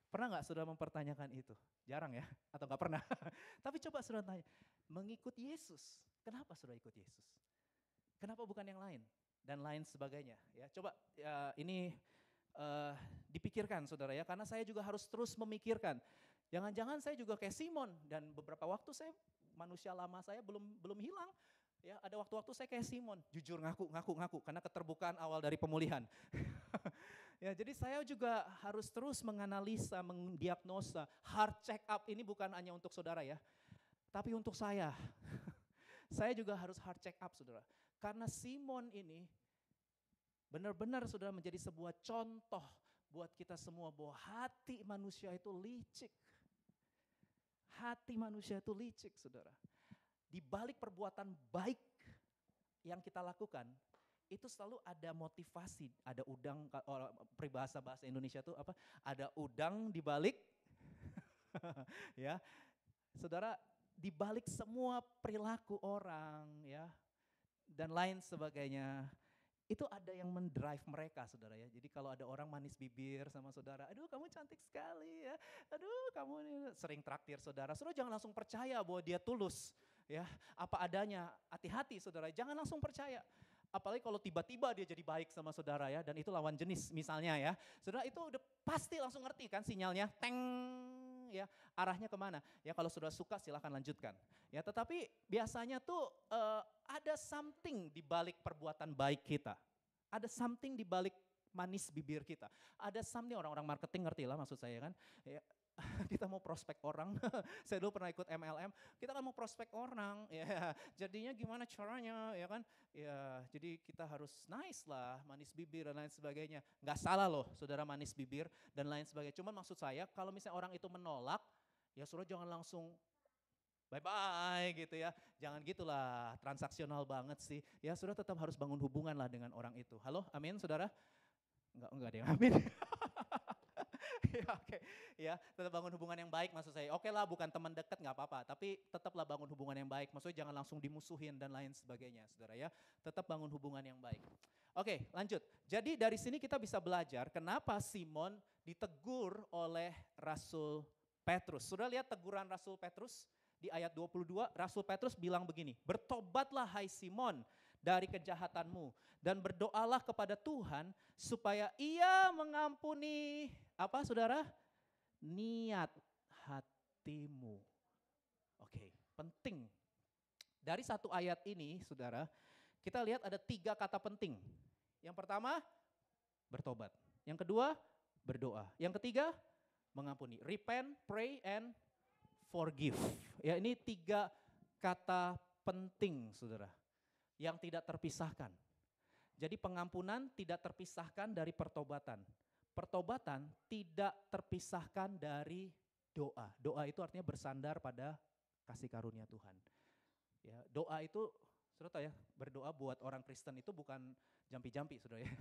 Pernah nggak saudara mempertanyakan itu? Jarang ya, atau nggak pernah. Tapi coba saudara tanya, mengikut Yesus, kenapa saudara ikut Yesus? Kenapa bukan yang lain? Dan lain sebagainya. Ya, coba ya, ini dipikirkan saudara ya, karena saya juga harus terus memikirkan. Jangan-jangan saya juga kayak Simon, dan beberapa waktu saya, manusia lama saya belum hilang. Ya, ada waktu-waktu saya kayak Simon, jujur ngaku, karena keterbukaan awal dari pemulihan. Ya, jadi saya juga harus terus menganalisa, mendiagnosa. Heart check up ini bukan hanya untuk saudara ya, tapi untuk saya. Saya juga harus heart check up saudara. Karena Simon ini benar-benar saudara menjadi sebuah contoh buat kita semua bahwa hati manusia itu licik. Hati manusia itu licik saudara. Di balik perbuatan baik yang kita lakukan, itu selalu ada motivasi, ada udang, peribahasa bahasa Indonesia itu apa? Ada udang di balik, ya, saudara, di balik semua perilaku orang, ya, dan lain sebagainya, itu ada yang mendrive mereka, saudara ya. Jadi kalau ada orang manis bibir sama saudara, aduh kamu cantik sekali ya, aduh kamu ini sering traktir saudara, saudara jangan langsung percaya bahwa dia tulus, ya, apa adanya. Hati-hati saudara, jangan langsung percaya. Apalagi kalau tiba-tiba dia jadi baik sama saudara ya, dan itu lawan jenis misalnya ya. Saudara itu udah pasti langsung ngerti kan sinyalnya, teng, ya, arahnya kemana. Ya kalau saudara suka silahkan lanjutkan. Ya tetapi biasanya tuh ada something di balik perbuatan baik kita. Ada something di balik manis bibir kita. Ada something, orang-orang marketing ngerti lah maksud saya kan. Ya, kita mau prospek orang, saya dulu pernah ikut MLM, kita kan mau prospek orang, ya jadinya gimana caranya, ya kan, ya jadi kita harus nice lah, manis bibir dan lain sebagainya. Nggak salah loh saudara manis bibir dan lain sebagainya, cuman maksud saya kalau misalnya orang itu menolak, ya saudara jangan langsung bye-bye gitu ya, jangan gitulah, transaksional banget sih, ya saudara tetap harus bangun hubungan lah dengan orang itu. Halo, amin saudara? Enggak ada yang amin. Ya, oke, ya tetap bangun hubungan yang baik maksud saya. Oke lah, bukan teman dekat nggak apa-apa, tapi tetaplah bangun hubungan yang baik. Maksudnya jangan langsung dimusuhin dan lain sebagainya, saudara ya. Tetap bangun hubungan yang baik. Oke, lanjut. Jadi dari sini kita bisa belajar kenapa Simon ditegur oleh Rasul Petrus. Sudah lihat teguran Rasul Petrus di ayat 22, Rasul Petrus bilang begini, bertobatlah hai Simon dari kejahatanmu dan berdoalah kepada Tuhan supaya ia mengampuni apa saudara? Niat hatimu. Oke, penting. Dari satu ayat ini saudara, kita lihat ada 3 kata penting. Yang pertama, bertobat. Yang kedua, berdoa. Yang ketiga, mengampuni. Repent, pray, and forgive. Ya, ini 3 kata penting saudara, yang tidak terpisahkan. Jadi pengampunan tidak terpisahkan dari pertobatan. Pertobatan tidak terpisahkan dari doa. Doa itu artinya bersandar pada kasih karunia Tuhan. Ya, doa itu, saudara tahu ya, berdoa buat orang Kristen itu bukan jampi-jampi, saudara ya.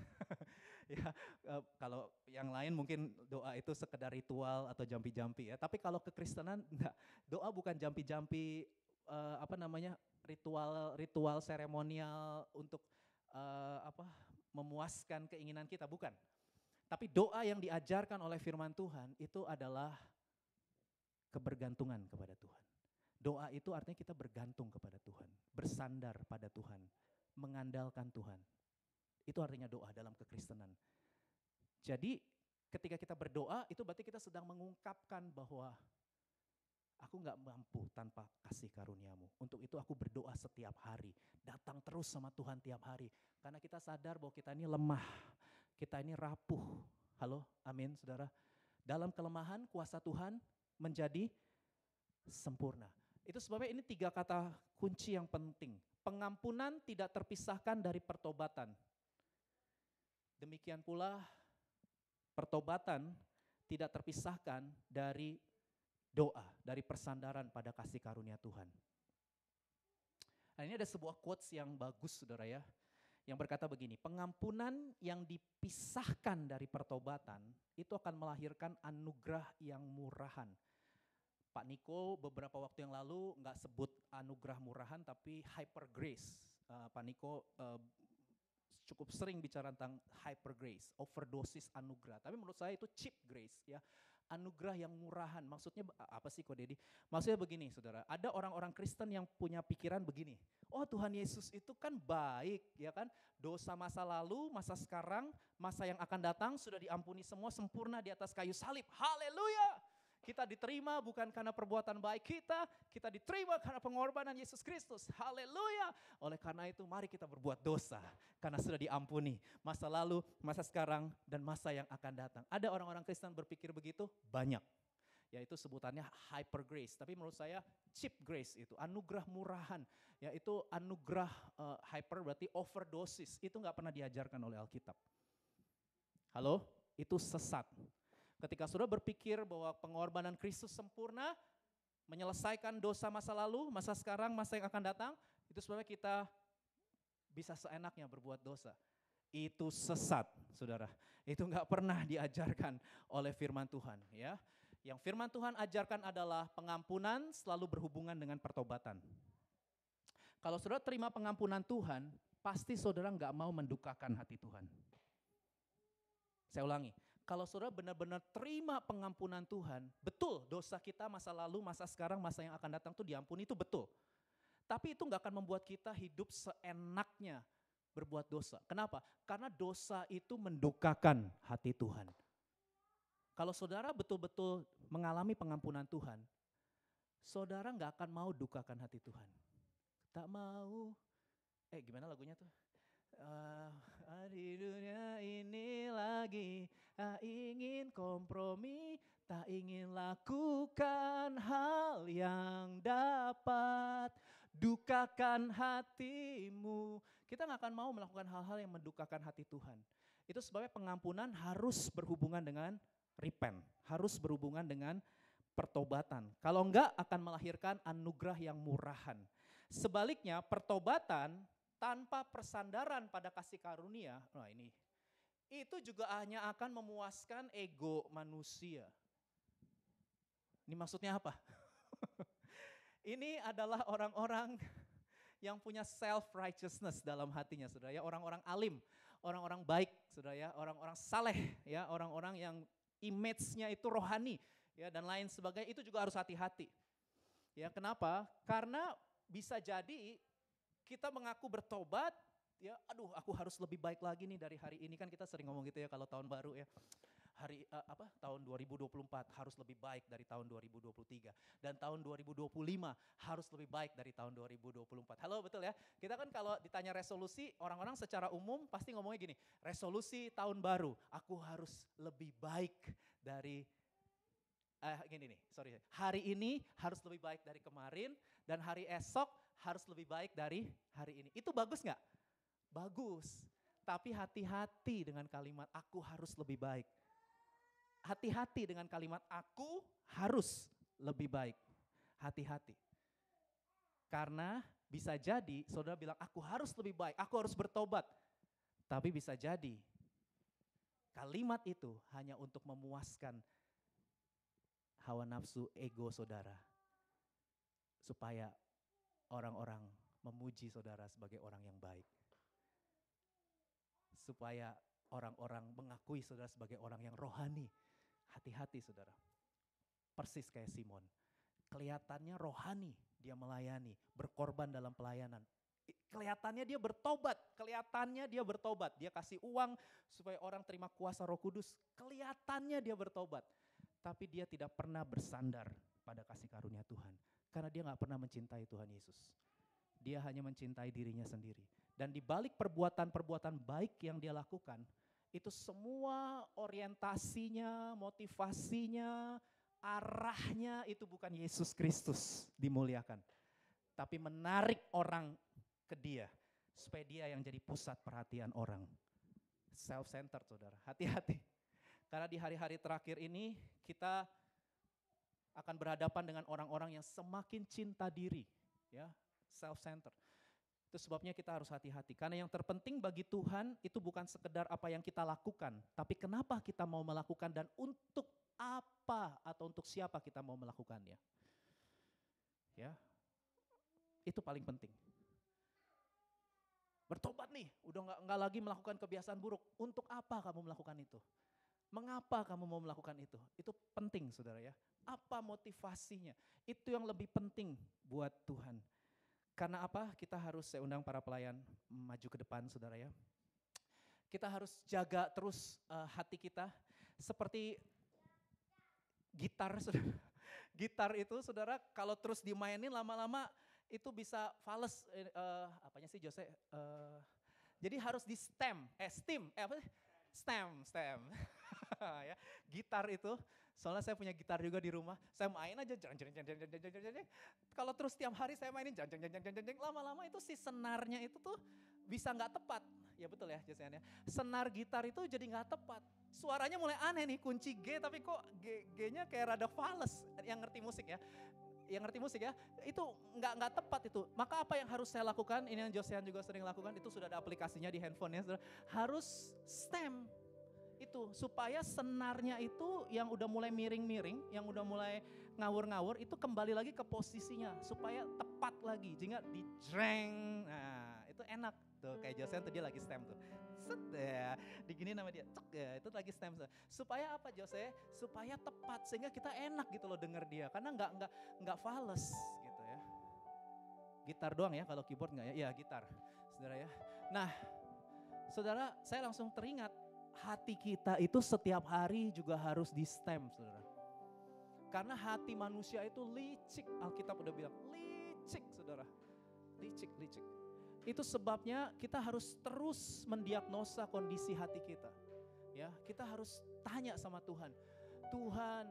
Ya, kalau yang lain mungkin doa itu sekedar ritual atau jampi-jampi ya. Tapi kalau kekristenan enggak, doa bukan jampi-jampi ritual seremonial untuk memuaskan keinginan kita, bukan. Tapi doa yang diajarkan oleh firman Tuhan itu adalah kebergantungan kepada Tuhan. Doa itu artinya kita bergantung kepada Tuhan, bersandar pada Tuhan, mengandalkan Tuhan. Itu artinya doa dalam kekristenan. Jadi ketika kita berdoa itu berarti kita sedang mengungkapkan bahwa aku gak mampu tanpa kasih karuniamu. Untuk itu aku berdoa setiap hari, datang terus sama Tuhan tiap hari. Karena kita sadar bahwa kita ini lemah, kita ini rapuh. Halo, amin saudara. Dalam kelemahan kuasa Tuhan menjadi sempurna. Itu sebabnya ini 3 kata kunci yang penting. Pengampunan tidak terpisahkan dari pertobatan. Demikian pula pertobatan tidak terpisahkan dari doa, dari persandaran pada kasih karunia Tuhan. Nah, ini ada sebuah quotes yang bagus saudara ya, yang berkata begini, pengampunan yang dipisahkan dari pertobatan itu akan melahirkan anugerah yang murahan. Pak Niko beberapa waktu yang lalu nggak sebut anugerah murahan tapi hyper grace. Pak Niko cukup sering bicara tentang hyper grace, overdosis anugerah. Tapi menurut saya itu cheap grace ya. Anugerah yang murahan. Maksudnya apa sih Ko Dedi? Maksudnya begini saudara, ada orang-orang Kristen yang punya pikiran begini. Oh Tuhan Yesus itu kan baik ya kan. Dosa masa lalu, masa sekarang, masa yang akan datang sudah diampuni semua sempurna di atas kayu salib. Haleluya. Kita diterima bukan karena perbuatan baik kita diterima karena pengorbanan Yesus Kristus. Haleluya. Oleh karena itu mari kita berbuat dosa karena sudah diampuni. Masa lalu, masa sekarang, dan masa yang akan datang. Ada orang-orang Kristen berpikir begitu? Banyak. Yaitu sebutannya hyper grace. Tapi menurut saya cheap grace itu, anugerah murahan. Yaitu anugerah hyper berarti overdosis. Itu gak pernah diajarkan oleh Alkitab. Halo? Itu sesat. Ketika saudara berpikir bahwa pengorbanan Kristus sempurna, menyelesaikan dosa masa lalu, masa sekarang, masa yang akan datang, itu sebabnya kita bisa seenaknya berbuat dosa. Itu sesat, saudara. Itu enggak pernah diajarkan oleh firman Tuhan. Ya. Yang firman Tuhan ajarkan adalah pengampunan selalu berhubungan dengan pertobatan. Kalau saudara terima pengampunan Tuhan, pasti saudara enggak mau mendukakan hati Tuhan. Saya ulangi. Kalau saudara benar-benar terima pengampunan Tuhan, betul dosa kita masa lalu, masa sekarang, masa yang akan datang itu diampuni, itu betul. Tapi itu gak akan membuat kita hidup seenaknya berbuat dosa. Kenapa? Karena dosa itu mendukakan hati Tuhan. Kalau saudara betul-betul mengalami pengampunan Tuhan, saudara gak akan mau dukakan hati Tuhan. Tak mau, gimana lagunya tuh? Di dunia ini lagi tak ingin kompromi, tak ingin lakukan hal yang dapat dukakan hatimu. Kita gak akan mau melakukan hal-hal yang mendukakan hati Tuhan. Itu sebabnya pengampunan harus berhubungan dengan repent, harus berhubungan dengan pertobatan. Kalau enggak akan melahirkan anugerah yang murahan. Sebaliknya pertobatan tanpa persandaran pada kasih karunia, itu juga hanya akan memuaskan ego manusia. Ini maksudnya apa? Ini adalah orang-orang yang punya self-righteousness dalam hatinya, saudara ya. Orang-orang alim, orang-orang baik, saudara ya. Orang-orang saleh, ya. Orang-orang yang image-nya itu rohani, ya, dan lain sebagainya. Itu juga harus hati-hati. Ya, kenapa? Karena bisa jadi kita mengaku bertobat, ya, aduh aku harus lebih baik lagi nih dari hari ini, kan kita sering ngomong gitu ya kalau tahun baru ya. Tahun 2024 harus lebih baik dari tahun 2023 dan tahun 2025 harus lebih baik dari tahun 2024. Halo, betul ya? Kita kan kalau ditanya resolusi, orang-orang secara umum pasti ngomongnya gini, resolusi tahun baru, aku harus lebih baik dari hari ini harus lebih baik dari kemarin dan hari esok harus lebih baik dari hari ini. Itu bagus nggak? Bagus. Tapi hati-hati dengan kalimat aku harus lebih baik. Hati-hati dengan kalimat aku harus lebih baik. Hati-hati. Karena bisa jadi saudara bilang aku harus lebih baik, aku harus bertobat. Tapi bisa jadi kalimat itu hanya untuk memuaskan hawa nafsu ego saudara. Supaya orang-orang memuji saudara sebagai orang yang baik. Supaya orang-orang mengakui saudara sebagai orang yang rohani. Hati-hati saudara. Persis kayak Simon. Kelihatannya rohani, dia melayani, berkorban dalam pelayanan. Kelihatannya dia bertobat, dia kasih uang supaya orang terima kuasa Roh Kudus. Kelihatannya dia bertobat, tapi dia tidak pernah bersandar pada kasih karunia Tuhan. Karena dia gak pernah mencintai Tuhan Yesus. Dia hanya mencintai dirinya sendiri. Dan di balik perbuatan-perbuatan baik yang dia lakukan, itu semua orientasinya, motivasinya, arahnya itu bukan Yesus Kristus dimuliakan. Tapi menarik orang ke dia, supaya dia yang jadi pusat perhatian orang. Self-centered saudara, hati-hati. Karena di hari-hari terakhir ini kita akan berhadapan dengan orang-orang yang semakin cinta diri, ya, self-centered. Itu sebabnya kita harus hati-hati. Karena yang terpenting bagi Tuhan itu bukan sekedar apa yang kita lakukan, tapi kenapa kita mau melakukan dan untuk apa atau untuk siapa kita mau melakukannya. Ya, itu paling penting. Bertobat nih, udah nggak lagi melakukan kebiasaan buruk. Untuk apa kamu melakukan itu? Mengapa kamu mau melakukan itu? Itu penting saudara ya. Apa motivasinya? Itu yang lebih penting buat Tuhan. Karena apa? Kita harus, saya undang para pelayan maju ke depan saudara ya. Kita harus jaga terus hati kita seperti gitar saudara. Gitar itu saudara kalau terus dimainin lama-lama itu bisa fals. Apanya sih Jose? Jadi harus di stem. Stem. Ya, gitar itu, soalnya saya punya gitar juga di rumah, saya main aja, kalau terus tiap hari saya mainin, lama-lama itu si senarnya itu tuh bisa nggak tepat, ya betul ya Jasian ya, senar gitar itu jadi nggak tepat, suaranya mulai aneh nih, kunci G tapi kok G-nya kayak rada fals, yang ngerti musik ya, itu nggak tepat itu. Maka apa yang harus saya lakukan? Ini yang Josian juga sering lakukan. Itu sudah ada aplikasinya di handphonenya. Harus stem itu supaya senarnya itu yang udah mulai miring-miring, yang udah mulai ngawur-ngawur itu kembali lagi ke posisinya supaya tepat lagi. Jika dijreng, nah itu enak tuh kayak Josian tuh dia lagi stem tuh. Set ya, digini nama dia, cek ya, itu lagi stem. Supaya apa Jose? Supaya tepat sehingga kita enak gitu loh denger dia, karena nggak fals gitu ya. Gitar doang ya, kalau keyboard nggak ya? Iya gitar, saudara ya. Nah, saudara, saya langsung teringat hati kita itu setiap hari juga harus di stem, saudara. Karena hati manusia itu licik, Alkitab udah bilang licik, saudara, licik. Itu sebabnya kita harus terus mendiagnosa kondisi hati kita. Ya, kita harus tanya sama Tuhan. Tuhan,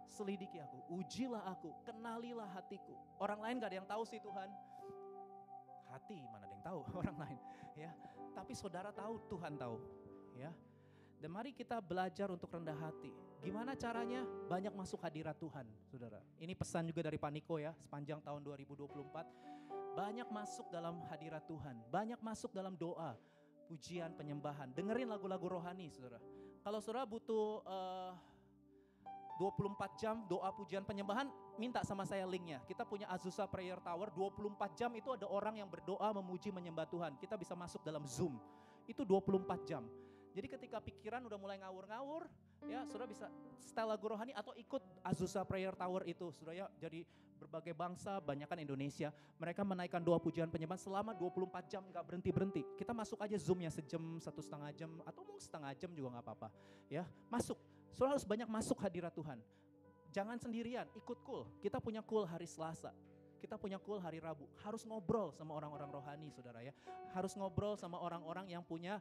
selidiki aku, ujilah aku, kenalilah hatiku. Orang lain gak ada yang tahu sih Tuhan. Hati mana ada yang tahu orang lain, ya. Tapi saudara tahu, Tuhan tahu, ya. Dan mari kita belajar untuk rendah hati. Gimana caranya? Banyak masuk hadirat Tuhan, saudara. Ini pesan juga dari Pak Niko ya, sepanjang tahun 2024. Banyak masuk dalam hadirat Tuhan, banyak masuk dalam doa, pujian, penyembahan. Dengerin lagu-lagu rohani, saudara. Kalau saudara butuh 24 jam doa, pujian, penyembahan, minta sama saya linknya. Kita punya Azusa Prayer Tower, 24 jam itu ada orang yang berdoa, memuji, menyembah Tuhan. Kita bisa masuk dalam Zoom, itu 24 jam. Jadi ketika pikiran udah mulai ngawur-ngawur, ya saudara bisa setel lagu rohani atau ikut Azusa Prayer Tower itu. Saudara ya, jadi berbagai bangsa, banyak kan Indonesia, mereka menaikkan doa pujian penyembahan selama 24 jam gak berhenti-berhenti. Kita masuk aja Zoomnya sejam, 1,5 jam, atau mungkin setengah jam juga gak apa-apa. Ya, masuk, saudara harus banyak masuk hadirat Tuhan. Jangan sendirian, ikut cool. Kita punya cool hari Selasa, kita punya cool hari Rabu. Harus ngobrol sama orang-orang rohani, saudara ya. Harus ngobrol sama orang-orang yang punya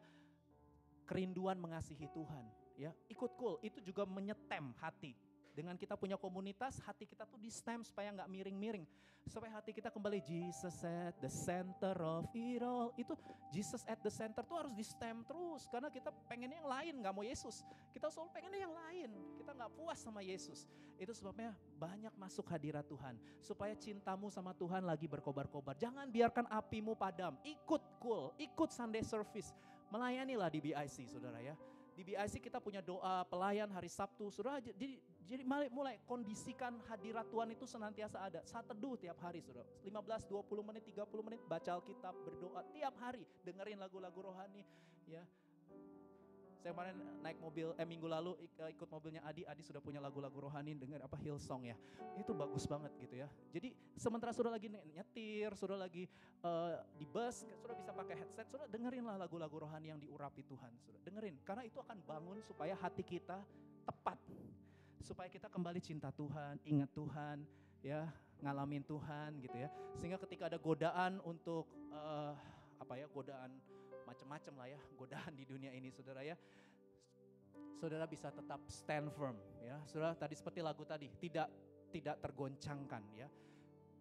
kerinduan mengasihi Tuhan, ya. Ikut cool, itu juga menyetem hati. Dengan kita punya komunitas, hati kita tuh di stem supaya nggak miring-miring. Supaya hati kita kembali Jesus at the center of it all. Itu Jesus at the center tuh harus di stem terus. Karena kita pengennya yang lain, nggak mau Yesus. Kita selalu pengennya yang lain, kita nggak puas sama Yesus. Itu sebabnya banyak masuk hadirat Tuhan. Supaya cintamu sama Tuhan lagi berkobar-kobar. Jangan biarkan apimu padam. Ikut cool, ikut Sunday service. Melayanilah di BIC, saudara ya. Di BIC kita punya doa pelayan hari Sabtu, saudara. Jadi mulai kondisikan hadirat Tuhan itu senantiasa ada. Saat teduh tiap hari, saudara. 15, 20 menit, 30 menit baca Alkitab, berdoa tiap hari. Dengerin lagu-lagu rohani, ya. Saya kemarin naik mobil, minggu lalu ikut mobilnya Adi sudah punya lagu-lagu rohani, dengar Hillsong ya. Itu bagus banget gitu ya. Jadi sementara saudara lagi nyetir, saudara lagi di bus, saudara bisa pakai headset, saudara dengerinlah lagu-lagu rohani yang diurapi Tuhan. Saudara dengerin, karena itu akan bangun supaya hati kita tepat. Supaya kita kembali cinta Tuhan, ingat Tuhan, ya, ngalamin Tuhan gitu ya. Sehingga ketika ada godaan untuk godaan macam-macam lah ya godaan di dunia ini saudara ya. Saudara bisa tetap stand firm ya. Saudara tadi seperti lagu tadi, tidak tergoncangkan ya.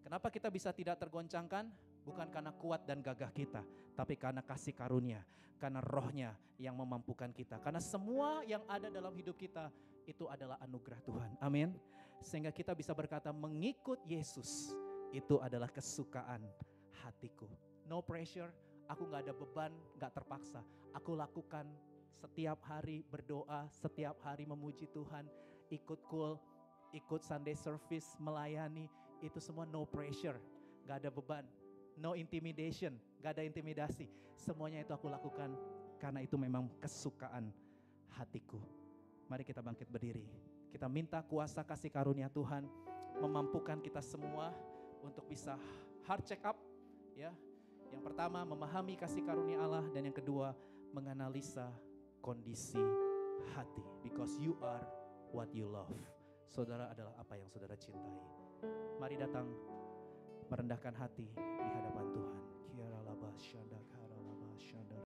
Kenapa kita bisa tidak tergoncangkan? Bukan karena kuat dan gagah kita, tapi karena kasih karunia, karena rohnya yang memampukan kita. Karena semua yang ada dalam hidup kita itu adalah anugerah Tuhan. Amin. Sehingga kita bisa berkata mengikut Yesus itu adalah kesukaan hatiku. No pressure, aku gak ada beban, gak terpaksa. Aku lakukan setiap hari berdoa, setiap hari memuji Tuhan, ikut cool, ikut Sunday service, melayani, itu semua no pressure, gak ada beban, no intimidation, gak ada intimidasi. Semuanya itu aku lakukan karena itu memang kesukaan hatiku. Mari kita bangkit berdiri. Kita minta kuasa kasih karunia Tuhan memampukan kita semua untuk bisa heart check up ya. Yang pertama memahami kasih karunia Allah, dan yang kedua menganalisa kondisi hati. Because you are what you love. Saudara adalah apa yang saudara cintai. Mari datang merendahkan hati di hadapan Tuhan.